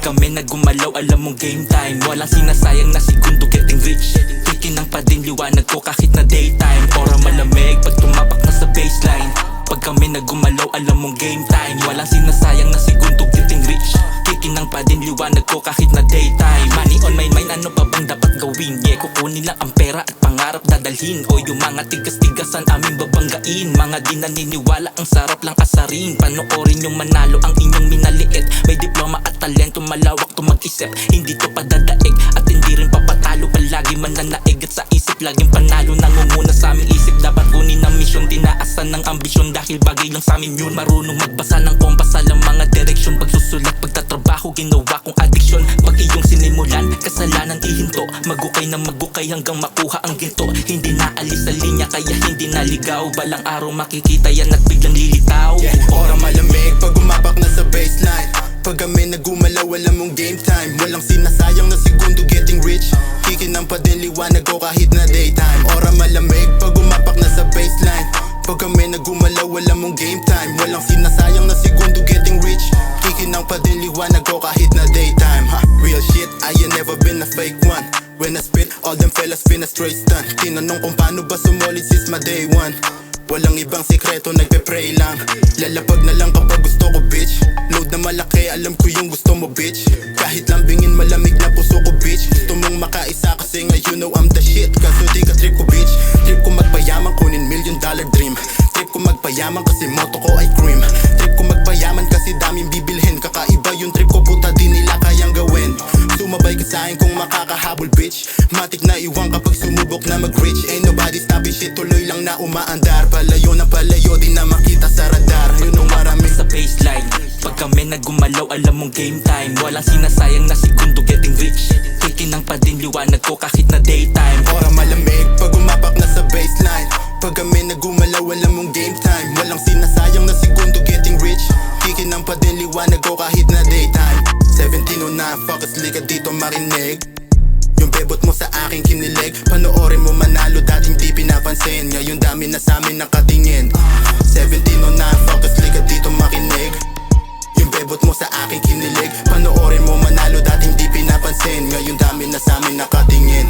kami nagumalaw, alam mong game time. Walang sinasayang na segundo, getting rich. Kikinang pa din liwanag ko kahit na daytime. Ora malamig pag tumapak na sa baseline. Pag kami nagumalaw, alam mong game time. Walang sinasayang na segundo, getting rich. Kikinang pa din liwanag ko kahit na daytime. Money on my mind, ano pa bang dapat gawin? Yeah, kukunin lang ang pera at pangarap dadalhin. O yung mga tigas-tigasan aming babanggain. Mga di naniniwala, ang sarap lang asarin. Panoorin yung manalo ang inyong minaliit. May diploma at talento, malawak to mag-isip. Hindi to padadaig at hindi rin papatalo. Palagi mananaig at sa isip laging panalo. Nangunguna sa aming isip, dapat kunin ang misyon. Tinaasan ng ambisyon dahil bagay lang sa amin yun. Marunong magbasa ng kompas, alam mga direksyon. Pagsusulat, pagtatrabaho, ginawa kong addiction. Pag iyong sinimulan, kasalanan ihinto. Magukay na magukay hanggang makuha ang ginto. Hindi naalis sa linya kaya hindi naligaw. Balang araw makikita yan at biglang lilitaw. Ora malamig pag umapak na sa baseline. Pag kami nagumalaw, alam mong game time. Walang sinasayang na segundo, getting rich. Kikinang pa din liwanag ko kahit na daytime. Ora malamig pag umapak na sa baseline. Pag kami nagumalaw, alam mong game time. Walang sinasayang na segundo, getting rich. Kikinang pa din liwanag ko kahit na daytime. Real shit, I ain't never been a fake one. When I spit, all them fellas been a straight stunt. Tinanong kung paano ba sumolid since my day one. Walang ibang sikreto, nagpe-pray lang. Lalapag na lang kapag gusto ko, bitch. Load na malaki, alam ko yung gusto mo, bitch. Kahit lambingin, malamig na puso ko, bitch. Gusto mong makaisa kasi nga you know I'm the shit. Kaso di ka trip ko, bitch. Trip ko magpayaman, kunin $1 million dream. Trip ko magpayaman kasi moto ko ay cream. Trip ko magpayaman kasi daming bibilhin. Kakaiba yung trip ko, puta di nila kayang gawin. Sumabay ka sa'kin kung makakahabol, bitch. Matik na iwan kapag sumubok na mag-reach. Ain't nobody stopping shit, tuloy lang na umaandar. Palayo na palayo, di na makita sa radar. You know marami sa baseline. Pag kami nagumalaw, alam mong game time. Walang sinasayang na segundo, getting rich. Kikinang pa din liwanag ko kahit na daytime. Ora malamig pag umapak na sa baseline. Pag kami nagumalaw, alam mong game time. Walang sinasayang na segundo, getting rich. Kikinang pa din liwanag ko kahit na daytime. 1709, focus liga dito marinig. Yung bebot mo sa aking kinilig. Panoorin mo manalo, dating di pinapansin. Ngayon dami na sa amin nakatingin. 1709, focus liga dito makinig. Yung bebot mo sa aking kinilig. Panoorin mo manalo, dating di pinapansin. Ngayon dami na sa amin nakatingin.